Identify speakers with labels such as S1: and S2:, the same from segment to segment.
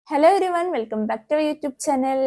S1: Hello everyone, welcome back to YouTube channel.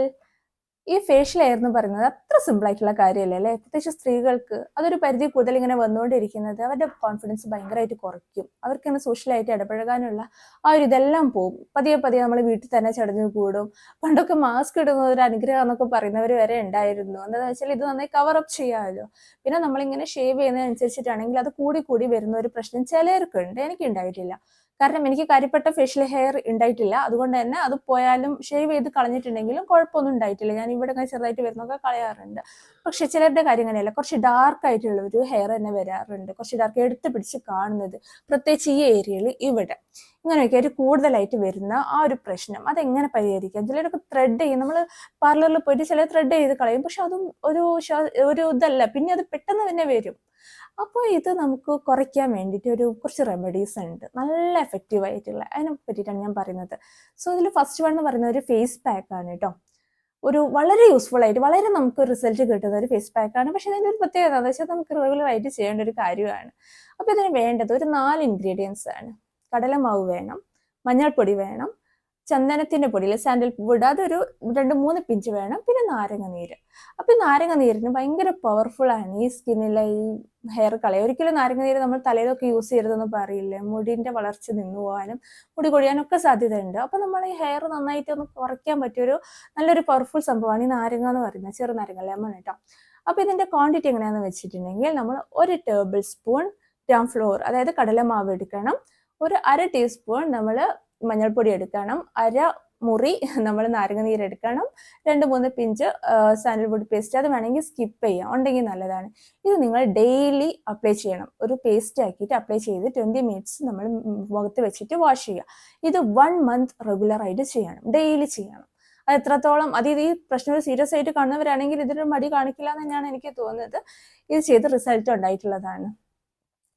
S1: ഈ facial hair എന്ന് പറയുന്നത് അത്ര സിമ്പിൾ ആയിട്ടുള്ള കാര്യമല്ല അല്ലേ? പ്രത്യേകിച്ച് സ്ത്രീകൾക്ക് അതൊരു പരിധി കൂടുതൽ ഇങ്ങനെ വന്നുകൊണ്ടിരിക്കുന്നത് അവരുടെ കോൺഫിഡൻസ് ഭയങ്കരമായിട്ട് കുറയ്ക്കും. അവർക്കിങ്ങനെ സോഷ്യലായിട്ട് ഇടപഴകാനുള്ള ആ ഒരു ഇതെല്ലാം പോകും. പതിയെ പതിയെ നമ്മൾ വീട്ടിൽ തന്നെ ചടഞ്ഞു കൂടും. പണ്ടൊക്കെ മാസ്ക് ഇടുന്നത് ഒരു അനുഗ്രഹം എന്നൊക്കെ പറയുന്നവർ വരെ ഉണ്ടായിരുന്നു. എന്താണെന്ന് വെച്ചാൽ ഇത് നന്നായി കവർ അപ്പ് ചെയ്യാമല്ലോ. പിന്നെ നമ്മളിങ്ങനെ ഷേവ് ചെയ്യുന്നതനുസരിച്ചിട്ടാണെങ്കിൽ അത് കൂടി കൂടി വരുന്ന ഒരു പ്രശ്നം ചിലർക്കുണ്ട്. എനിക്ക് ഉണ്ടായിട്ടില്ല. കാരണം എനിക്ക് കാര്യപ്പെട്ട ഫേഷ്യൽ ഹെയർ ഉണ്ടായിട്ടില്ല. അതുകൊണ്ട് തന്നെ അത് പോയാലും ഷേവ് ചെയ്ത് കളഞ്ഞിട്ടുണ്ടെങ്കിലും കുഴപ്പമൊന്നും ഉണ്ടായിട്ടില്ല. ഞാൻ ഇവിടെ ചെറുതായിട്ട് വരുന്നൊക്കെ കളയാറുണ്ട്. പക്ഷെ ചിലരുടെ കാര്യം അങ്ങനെയല്ല. കുറച്ച് ഡാർക്ക് ആയിട്ടുള്ള ഒരു ഹെയർ തന്നെ വരാറുണ്ട്. കുറച്ച് ഡാർക്ക് എടുത്ത് പിടിച്ച് കാണുന്നത്, പ്രത്യേകിച്ച് ഈ ഏരിയയിൽ ഇവിടെ ഇങ്ങനെയൊക്കെ ഒരു കൂടുതലായിട്ട് വരുന്ന ആ ഒരു പ്രശ്നം അതെങ്ങനെ പരിഹരിക്കാം? ചിലരൊക്കെ ത്രെഡ് ചെയ്യും. നമ്മൾ പാർലറിൽ പോയിട്ട് ചില ത്രെഡ് ചെയ്ത് കളയും. പക്ഷെ അതും ഒരു ഇതല്ല, പിന്നെ അത് പെട്ടെന്ന് തന്നെ വരും. അപ്പോൾ ഇത് നമുക്ക് കുറയ്ക്കാൻ വേണ്ടിയിട്ട് കുറച്ച് റെമഡീസ് ഉണ്ട്, നല്ല എഫക്റ്റീവ് ആയിട്ടുള്ള. അതിനെ പറ്റിയിട്ടാണ് ഞാൻ പറയുന്നത്. സോ ഇതിൽ ഫസ്റ്റ് വൺ എന്ന് പറയുന്നത് ഒരു ഫേസ് പാക്ക് ആണ് കേട്ടോ. വളരെ യൂസ്ഫുൾ ആയിട്ട് വളരെ നമുക്ക് റിസൾട്ട് കിട്ടുന്ന ഒരു ഫേസ് പാക്ക് ആണ്. പക്ഷെ അതിൻ്റെ ഒരു പ്രത്യേകത എന്താ വെച്ചാൽ നമുക്ക് റെഗുലർ ആയിട്ട് ചെയ്യേണ്ട ഒരു കാര്യമാണ്. അപ്പോൾ ഇതിന് വേണ്ടത് ഒരു 4 ഇൻഗ്രീഡിയൻസ് ആണ്. കടലമാവ് വേണം, മഞ്ഞൾപ്പൊടി വേണം, ചന്ദനത്തിന്റെ പൊടിയിൽ സാൻഡൽ വുഡ് അതൊരു 2-3 പിഞ്ച് വേണം, പിന്നെ നാരങ്ങ നീര്. അപ്പൊ നാരങ്ങ നീരിന് ഭയങ്കര പവർഫുൾ ആണ് ഈ സ്കിന്നിലെ ഈ ഹെയർ കളയ. ഒരിക്കലും നാരങ്ങ നീര് നമ്മൾ തലയിലൊക്കെ യൂസ് ചെയ്യരുതെന്ന് പറയില്ലേ, മുടിന്റെ വളർച്ച നിന്നു പോകാനും മുടി കൊഴിയാനും ഒക്കെ സാധ്യതയുണ്ട്. അപ്പൊ നമ്മൾ ഈ ഹെയർ നന്നായിട്ട് ഒന്ന് കുറയ്ക്കാൻ പറ്റിയൊരു നല്ലൊരു പവർഫുൾ സംഭവമാണ് ഈ നാരങ്ങ എന്ന് പറയുന്നത്, ചെറുനാരങ്ങ, ലെമൺ കേട്ടോ. അപ്പൊ ഇതിന്റെ ക്വാണ്ടിറ്റി എങ്ങനെയാണെന്ന് വെച്ചിട്ടുണ്ടെങ്കിൽ നമ്മൾ 1 ടേബിൾ സ്പൂൺ ഗ്രാം ഫ്ലോർ, അതായത് കടലമാവ് എടുക്കണം. ഒരു 1/2 ടീസ്പൂൺ നമ്മൾ മഞ്ഞൾപ്പൊടി എടുക്കണം, 1/2 മുറി നമ്മൾ നാരങ്ങ നീര് എടുക്കണം, 2-3 പിഞ്ച് സാൻഡൽവുഡ് പേസ്റ്റ്. അത് വേണമെങ്കിൽ സ്കിപ്പ് ചെയ്യാം, ഉണ്ടെങ്കിൽ നല്ലതാണ്. ഇത് നിങ്ങൾ ഡെയിലി അപ്ലൈ ചെയ്യണം. ഒരു പേസ്റ്റ് ആക്കിയിട്ട് അപ്ലൈ ചെയ്ത് 20 മിനിറ്റ്സ് നമ്മൾ മുഖത്ത് വെച്ചിട്ട് വാഷ് ചെയ്യുക. ഇത് 1 മന്ത് റെഗുലർ ആയിട്ട് ചെയ്യണം, ഡെയിലി ചെയ്യണം. അത് എത്രത്തോളം ഈ പ്രശ്നം സീരിയസ് ആയിട്ട് കാണുന്നവരാണെങ്കിൽ ഇതിനൊരു മടി കാണിക്കില്ല എന്ന് തന്നെയാണ് എനിക്ക് തോന്നുന്നത്. ഇത് ചെയ്ത് റിസൾട്ട് ഉണ്ടായിട്ടുള്ളതാണ്.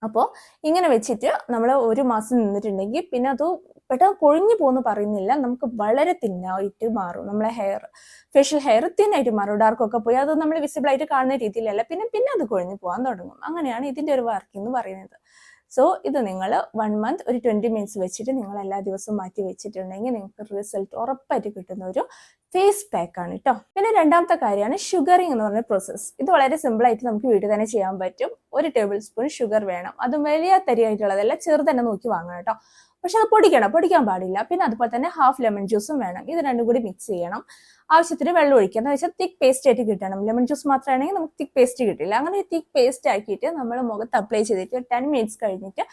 S1: അപ്പോൾ ഇങ്ങനെ വെച്ചിട്ട് നമ്മൾ 1 മാസം നിന്നിട്ടുണ്ടെങ്കിൽ പിന്നെ അത് പെട്ടെന്ന് കൊഴിഞ്ഞു പോകുന്നു പറയുന്നില്ല, നമുക്ക് വളരെ തിന്നായിട്ട് മാറും. നമ്മളെ ഫേഷ്യൽ ഹെയർ തിന്നായിട്ട് മാറും. ഡാർക്കൊക്കെ പോയി അത് നമ്മൾ വിസിബിൾ ആയിട്ട് കാണുന്ന രീതിയിലല്ല, പിന്നെ അത് കൊഴിഞ്ഞു പോകാൻ തുടങ്ങും. അങ്ങനെയാണ് ഇതിന്റെ ഒരു വർക്കിംഗ് എന്ന് പറയുന്നത്. സോ ഇത് നിങ്ങൾ 1 മന്ത് ഒരു 20 മിനിറ്റ്സ് വെച്ചിട്ട് നിങ്ങൾ എല്ലാ ദിവസവും മാറ്റി വെച്ചിട്ടുണ്ടെങ്കിൽ നിങ്ങൾക്ക് റിസൾട്ട് ഉറപ്പായിട്ട് കിട്ടുന്ന ഒരു ഫേസ് പാക്ക് ആണ് കേട്ടോ. പിന്നെ രണ്ടാമത്തെ കാര്യമാണ് ഷുഗറിങ് എന്ന് പറഞ്ഞ പ്രോസസ്സ്. ഇത് വളരെ സിമ്പിൾ ആയിട്ട് നമുക്ക് വീട്ടിൽ തന്നെ ചെയ്യാൻ പറ്റും. 1 ടേബിൾ സ്പൂൺ ഷുഗർ വേണം. അതും വലിയ തരിയായിട്ടുള്ളതല്ല, ചെറുതന്നെ നോക്കി വാങ്ങണം കേട്ടോ. പക്ഷെ അത് പൊടിക്കാൻ പാടില്ല. പിന്നെ അതുപോലെ തന്നെ ഹാഫ് ലെമൺ ജ്യൂസും വേണം. ഇത് രണ്ടും കൂടി മിക്സ് ചെയ്യണം. ആവശ്യത്തിന് വെള്ളം ഒഴിക്കുക. എന്ന് വെച്ചാൽ തിക്ക് പേസ്റ്റ് ആയിട്ട് കിട്ടണം. ലെമൺ ജ്യൂസ് മാത്രമാണെങ്കിൽ നമുക്ക് തിക്ക് പേസ്റ്റ് കിട്ടില്ല. അങ്ങനെ തിക്ക് പേസ്റ്റ് ആക്കിയിട്ട് നമ്മൾ മുഖത്ത് അപ്ലൈ ചെയ്തിട്ട് 10 മിനിറ്റ്സ് കഴിഞ്ഞിട്ട്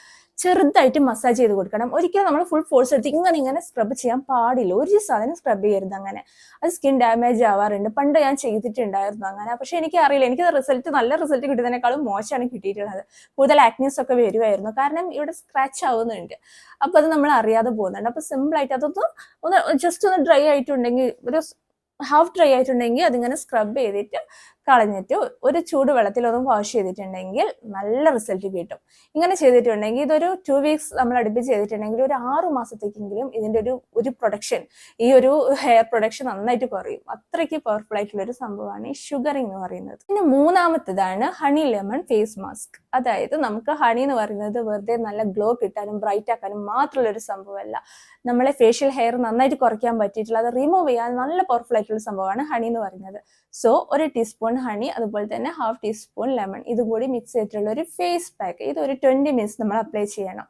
S1: ചെറുതായിട്ട് മസാജ് ചെയ്ത് കൊടുക്കണം. ഒരിക്കലും നമ്മൾ ഫുൾ ഫോഴ്സ് എടുത്ത് ഇങ്ങനെ സ്ക്രബ് ചെയ്യാൻ പാടില്ല. ഒരു സാധനം സ്ക്രബ് ചെയ്യരുത്. അങ്ങനെ അത് സ്കിൻ ഡാമേജ് ആവാറുണ്ട്. പണ്ട് ഞാൻ ചെയ്തിട്ടുണ്ടായിരുന്നു അങ്ങനെ. പക്ഷെ എനിക്ക് അറിയില്ല, എനിക്ക് നല്ല റിസൾട്ട് കിട്ടുന്നതിനേക്കാളും മോശമാണ് കിട്ടിയിട്ടുള്ളത്. കൂടുതൽ ആക്നീസ് ഒക്കെ വരുമായിരുന്നു. കാരണം ഇവിടെ സ്ക്രാച്ച് ആവുന്നുണ്ട്. അപ്പൊ അത് നമ്മൾ അറിയാതെ പോകുന്നുണ്ട്. അപ്പൊ സിമ്പിൾ ആയിട്ട് ഒന്ന് ജസ്റ്റ് ഒന്ന് ഡ്രൈ ആയിട്ടുണ്ടെങ്കിൽ, ഒരു ഹാഫ് ഡ്രൈ ആയിട്ടുണ്ടെങ്കിൽ അതിങ്ങനെ സ്ക്രബ് ചെയ്തിട്ട് കളഞ്ഞിട്ട് ഒരു ചൂട് വെള്ളത്തിൽ ഒന്ന് വാഷ് ചെയ്തിട്ടുണ്ടെങ്കിൽ നല്ല റിസൾട്ട് കിട്ടും. ഇങ്ങനെ ചെയ്തിട്ടുണ്ടെങ്കിൽ ഇതൊരു 2 വീക്സ് നമ്മൾ അടുപ്പിച്ച് ചെയ്തിട്ടുണ്ടെങ്കിൽ ഒരു 6 മാസത്തേക്കെങ്കിലും ഇതിന്റെ ഒരു പ്രൊഡക്ഷൻ, ഈ ഒരു ഹെയർ പ്രൊഡക്ഷൻ നന്നായിട്ട് കുറയും. അത്രയ്ക്ക് പവർഫുൾ ആയിട്ടുള്ള ഒരു സംഭവമാണ് ഈ ഷുഗറിങ് എന്ന് പറയുന്നത്. പിന്നെ മൂന്നാമത്തേതാണ് ഹണി ലെമൺ ഫേസ് മാസ്ക്. അതായത് നമുക്ക് ഹണി എന്ന് പറയുന്നത് വെറുതെ നല്ല ഗ്ലോ കിട്ടാനും ബ്രൈറ്റ് ആക്കാനും മാത്രമുള്ള ഒരു സംഭവമല്ല. നമ്മളെ ഫേഷ്യൽ ഹെയർ നന്നായിട്ട് കുറയ്ക്കാൻ പറ്റിയിട്ടുള്ള, അത് റിമൂവ് ചെയ്യാൻ നല്ല പവർഫുൾ ആയിട്ടുള്ള സംഭവമാണ് ഹണി എന്ന് പറയുന്നത്. സോ 1 ടീസ്പൂൺ ഹണി, അതുപോലെ തന്നെ ഹാഫ് ടീസ്പൂൺ ലെമൺ, ഇതും കൂടി മിക്സ് ചെയ്തിട്ടുള്ള ഒരു ഫേസ് പാക്ക്. ഇത് ഒരു 20 മിനിറ്റ്സ് നമ്മൾ അപ്ലൈ ചെയ്യണം.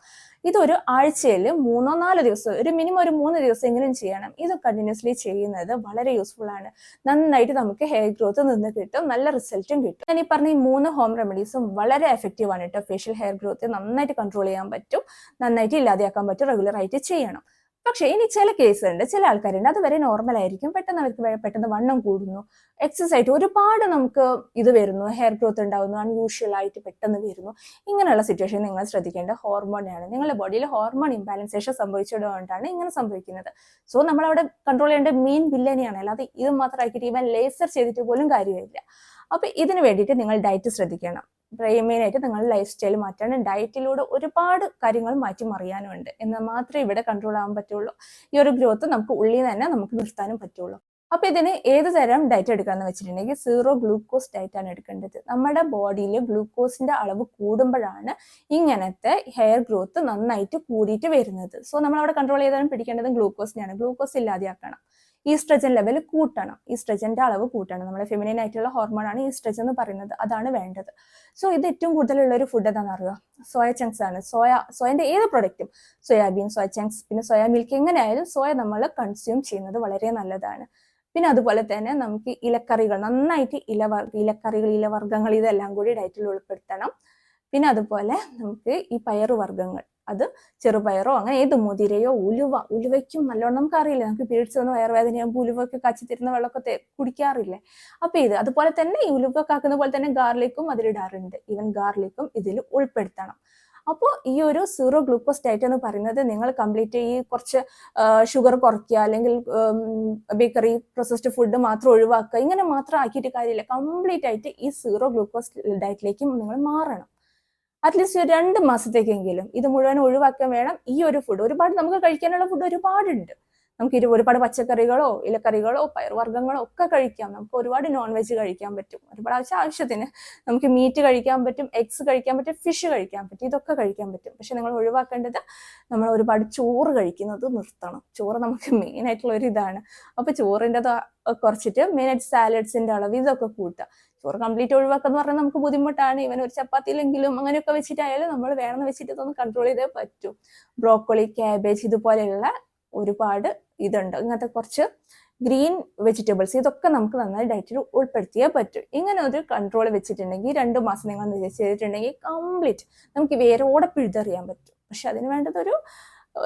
S1: ഇതൊരു ആഴ്ചയിൽ 3-4 ദിവസം, ഒരു മിനിമം ഒരു 3 ദിവസമെങ്കിലും ചെയ്യണം. ഇത് കണ്ടിന്യൂസ്ലി ചെയ്യുന്നത് വളരെ യൂസ്ഫുൾ ആണ്. നന്നായിട്ട് നമുക്ക് ഹെയർ ഗ്രോത്ത് നിന്ന് കിട്ടും, നല്ല റിസൾട്ടും കിട്ടും. ഞാൻ ഈ പറഞ്ഞ ഈ 3 ഹോം റെമഡീസും വളരെ എഫക്റ്റീവ് ആണ് കേട്ടോ. ഫേഷ്യൽ ഹെയർ ഗ്രോത്ത് നന്നായിട്ട് കൺട്രോൾ ചെയ്യാൻ പറ്റും, നന്നായിട്ട് ഇല്ലാതെയാക്കാൻ പറ്റും, റെഗുലർ ആയിട്ട് ചെയ്യണം. പക്ഷെ ഇനി ചില കേസുണ്ട്, ചില ആൾക്കാരുണ്ട് അത് വരെ നോർമൽ ആയിരിക്കും, പെട്ടെന്ന് വണ്ണം കൂടുന്നു, എക്സസൈസ് ആയിട്ട് ഒരുപാട് നമുക്ക് ഇത് വരുന്നു, ഹെയർ ഗ്രോത്ത് ഉണ്ടാവുന്നു, അൺയൂഷ്വൽ ആയിട്ട് പെട്ടെന്ന് വരുന്നു. ഇങ്ങനെയുള്ള സിറ്റുവേഷൻ നിങ്ങൾ ശ്രദ്ധിക്കേണ്ട ഹോർമോണാണ്. നിങ്ങളുടെ ബോഡിയിൽ ഹോർമോൺ ഇംബാലൻസേഷൻ സംഭവിച്ചതുകൊണ്ടാണ് ഇങ്ങനെ സംഭവിക്കുന്നത്. സോ നമ്മളവിടെ കൺട്രോൾ ചെയ്യേണ്ട മെയിൻ വില്ലനെയാണ്, അല്ലാതെ ഇത് മാത്രമാക്കിയിട്ട് ഇവൻ ലേസർ ചെയ്തിട്ട് പോലും കാര്യമില്ല. അപ്പൊ ഇതിന് വേണ്ടിയിട്ട് നിങ്ങൾ ഡയറ്റ് ശ്രദ്ധിക്കണം. മെയിനായിട്ട് നിങ്ങൾ ലൈഫ് സ്റ്റൈൽ മാറ്റാനും ഡയറ്റിലൂടെ ഒരുപാട് കാര്യങ്ങൾ മാറ്റി മറിയാനുണ്ട്. എന്നാൽ മാത്രമേ ഇവിടെ കൺട്രോൾ ആകാൻ പറ്റുള്ളൂ. ഈ ഒരു ഗ്രോത്ത് നമുക്ക് ഉള്ളിൽ തന്നെ നമുക്ക് നിർത്താനും പറ്റുള്ളൂ. അപ്പൊ ഇതിന് ഏത് തരം ഡയറ്റ് എടുക്കാന്ന് വെച്ചിട്ടുണ്ടെങ്കിൽ സീറോ ഗ്ലൂക്കോസ് ഡയറ്റ് ആണ് എടുക്കേണ്ടത്. നമ്മുടെ ബോഡിയിൽ ഗ്ലൂക്കോസിന്റെ അളവ് കൂടുമ്പോഴാണ് ഇങ്ങനത്തെ ഹെയർ ഗ്രോത്ത് നന്നായിട്ട് കൂടിയിട്ട് വരുന്നത്. സോ നമ്മൾ അവിടെ കൺട്രോൾ ചെയ്താലും പിടിക്കേണ്ടത് ഗ്ലൂക്കോസിനെയാണ്. ഗ്ലൂക്കോസ് ഇല്ലാതെയാക്കണം. ഈസ്ട്രജൻ ലെവൽ കൂട്ടണം, ഈസ്ട്രജന്റെ അളവ് കൂട്ടണം. നമ്മുടെ ഫെമിനൈൻ ആയിട്ടുള്ള ഹോർമോണാണ് ഈസ്ട്രജൻ എന്ന് പറയുന്നത്, അതാണ് വേണ്ടത്. സോ ഇത് ഏറ്റവും കൂടുതലുള്ള ഒരു ഫുഡ് എന്താണെന്ന് അറിയുക? സോയ ചങ്ക്സ് ആണ്. സോയന്റെ ഏത് പ്രൊഡക്റ്റും, സോയാബീൻ, സോയ ചങ്ക്സ്, പിന്നെ സോയ മിൽക്ക്, എങ്ങനെയായാലും സോയ നമ്മൾ കൺസ്യൂം ചെയ്യുന്നത് വളരെ നല്ലതാണ്. പിന്നെ അതുപോലെ തന്നെ നമുക്ക് ഇലക്കറികൾ, നന്നായിട്ട് ഇലക്കറികൾ, ഇലവർഗ്ഗങ്ങൾ ഇതെല്ലാം കൂടി ഡയറ്റിൽ ഉൾപ്പെടുത്തണം. പിന്നെ അതുപോലെ നമുക്ക് ഈ പയറുവർഗ്ഗങ്ങൾ, അത് ചെറുപയറോ അങ്ങനെ ഏത് മുതിരയോ, ഉലുവയ്ക്കും നല്ലോണം നമുക്കറിയില്ല, നമുക്ക് പീരീഡ്സ് വന്ന് വയറുവേദനയാകുമ്പോൾ ഉലുവൊക്കെ കച്ചിത്തിരുന്ന വെള്ളമൊക്കെ കുടിക്കാറില്ലേ? അപ്പൊ ഇത് അതുപോലെ തന്നെ ഈ ഉലുവൊക്കെ ആക്കുന്ന പോലെ തന്നെ ഗാർലിക്കും അതിലിടാറുണ്ട്. ഈവൻ ഗാർലിക്കും ഇതിൽ ഉൾപ്പെടുത്തണം. അപ്പോൾ ഈ ഒരു സീറോ ഗ്ലൂക്കോസ് ഡയറ്റ് എന്ന് പറയുന്നത് നിങ്ങൾ കംപ്ലീറ്റ് ഈ കുറച്ച് ഷുഗർ കുറയ്ക്കുക, അല്ലെങ്കിൽ ബേക്കറി പ്രോസസ്ഡ് ഫുഡ് മാത്രം ഒഴിവാക്കുക, ഇങ്ങനെ മാത്രം ആക്കിയിട്ട് കാര്യമില്ല. കംപ്ലീറ്റ് ആയിട്ട് ഈ സീറോ ഗ്ലൂക്കോസ് ഡയറ്റിലേക്ക് നിങ്ങൾ മാറണം. അറ്റ്ലീസ്റ്റ് 2 മാസത്തേക്കെങ്കിലും ഇത് മുഴുവൻ ഒഴിവാക്കാൻ വേണം. ഈ ഒരു ഫുഡ്, ഒരുപാട് നമുക്ക് കഴിക്കാനുള്ള ഫുഡ് ഒരുപാടുണ്ട്. നമുക്ക് ഒരുപാട് പച്ചക്കറികളോ ഇലക്കറികളോ പയർവർഗ്ഗങ്ങളോ ഒക്കെ കഴിക്കാം. നമുക്ക് ഒരുപാട് നോൺ വെജ് കഴിക്കാൻ പറ്റും, ഒരുപാട് ആവശ്യത്തിന് നമുക്ക് മീറ്റ് കഴിക്കാൻ പറ്റും, എഗ്സ് കഴിക്കാൻ പറ്റും, ഫിഷ് കഴിക്കാൻ പറ്റും, ഇതൊക്കെ കഴിക്കാൻ പറ്റും. പക്ഷെ നിങ്ങൾ ഒഴിവാക്കേണ്ടത് നമ്മൾ ഒരുപാട് ചോറ് കഴിക്കുന്നത് നിർത്തണം. ചോറ് നമുക്ക് മെയിൻ ആയിട്ടുള്ള ഒരു ഇതാണ്. അപ്പൊ ചോറിൻ്റെ കുറച്ചിട്ട് മെയിനായിട്ട് സാലഡ്സിന്റെ അളവ് ഇതൊക്കെ കൂട്ടുക. ചോറ് കംപ്ലീറ്റ് ഒഴിവാക്കുക എന്ന് പറഞ്ഞാൽ നമുക്ക് ബുദ്ധിമുട്ടാണ്. ഇവൻ ഒരു ചപ്പാത്തിയിലെങ്കിലും അങ്ങനെയൊക്കെ വെച്ചിട്ടായാലും നമ്മൾ വേണമെന്ന് വെച്ചിട്ട് ഇതൊന്ന് കൺട്രോൾ ചെയ്തേ പറ്റൂ. ബ്രോക്കോളി, ക്യാബേജ് ഇതുപോലെയുള്ള ഒരുപാട് ഇതുണ്ട്. ഇങ്ങനത്തെ കുറച്ച് ഗ്രീൻ വെജിറ്റബിൾസ് ഇതൊക്കെ നമുക്ക് നന്നായി ഡയറ്റിൽ ഉൾപ്പെടുത്തിയേ പറ്റും. ഇങ്ങനെ ഒരു കൺട്രോൾ വെച്ചിട്ടുണ്ടെങ്കിൽ 2 മാസം നിങ്ങൾ ചെയ്തിട്ടുണ്ടെങ്കിൽ കംപ്ലീറ്റ് നമുക്ക് വേരോടെ പിഴുതെറിയാൻ പറ്റും. പക്ഷെ അതിന് വേണ്ടത്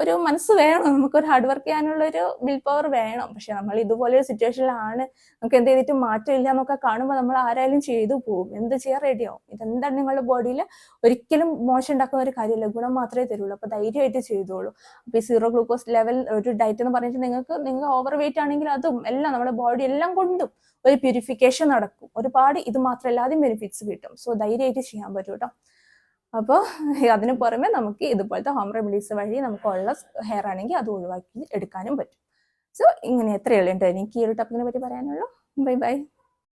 S1: ഒരു മനസ്സ് വേണം, നമുക്കൊരു ഹാർഡ് വർക്ക് ചെയ്യാനുള്ള ഒരു വിൽ പവർ വേണം. പക്ഷെ നമ്മൾ ഇതുപോലെ ഒരു സിറ്റുവേഷനിലാണ്, നമുക്ക് എന്ത് ചെയ്തിട്ട് മാറ്റമില്ല എന്നൊക്കെ കാണുമ്പോൾ നമ്മൾ ആരായാലും ചെയ്തു പോകും. എന്ത് ചെയ്യാൻ റെഡിയാവും. ഇതെന്താണ് നിങ്ങളുടെ ബോഡിയിൽ ഒരിക്കലും മോശം ഉണ്ടാക്കുന്ന ഒരു കാര്യമില്ല, ഗുണം മാത്രമേ തരുള്ളൂ. അപ്പൊ ധൈര്യമായിട്ട് ചെയ്തോളൂ. അപ്പൊ ഈ സീറോ ഗ്ലൂക്കോസ് ലെവൽ ഒരു ഡയറ്റ് എന്ന് പറഞ്ഞിട്ട് നിങ്ങൾ ഓവർ വെയിറ്റ് ആണെങ്കിൽ അതും എല്ലാം നമ്മുടെ ബോഡി എല്ലാം കൊണ്ടും ഒരു പ്യൂരിഫിക്കേഷൻ നടക്കും. ഒരുപാട് ഇത് മാത്രമല്ലാതെ ബെനിഫിറ്റ്സ് കിട്ടും. സോ ധൈര്യമായിട്ട് ചെയ്യാൻ പറ്റും കേട്ടോ. അപ്പോൾ അതിന് പുറമെ നമുക്ക് ഇതുപോലത്തെ ഹോം റെമഡീസ് വഴി നമുക്കുള്ള ഹെയർ ആണെങ്കിൽ അത് ഒഴിവാക്കി എടുക്കാനും പറ്റും. സോ ഇങ്ങനെ എത്രയുള്ളൂ എനിക്ക് ഈ ഒരു ടോപ്പിക്കിനെ പറ്റി പറയാനുള്ളൂ. Bye bye.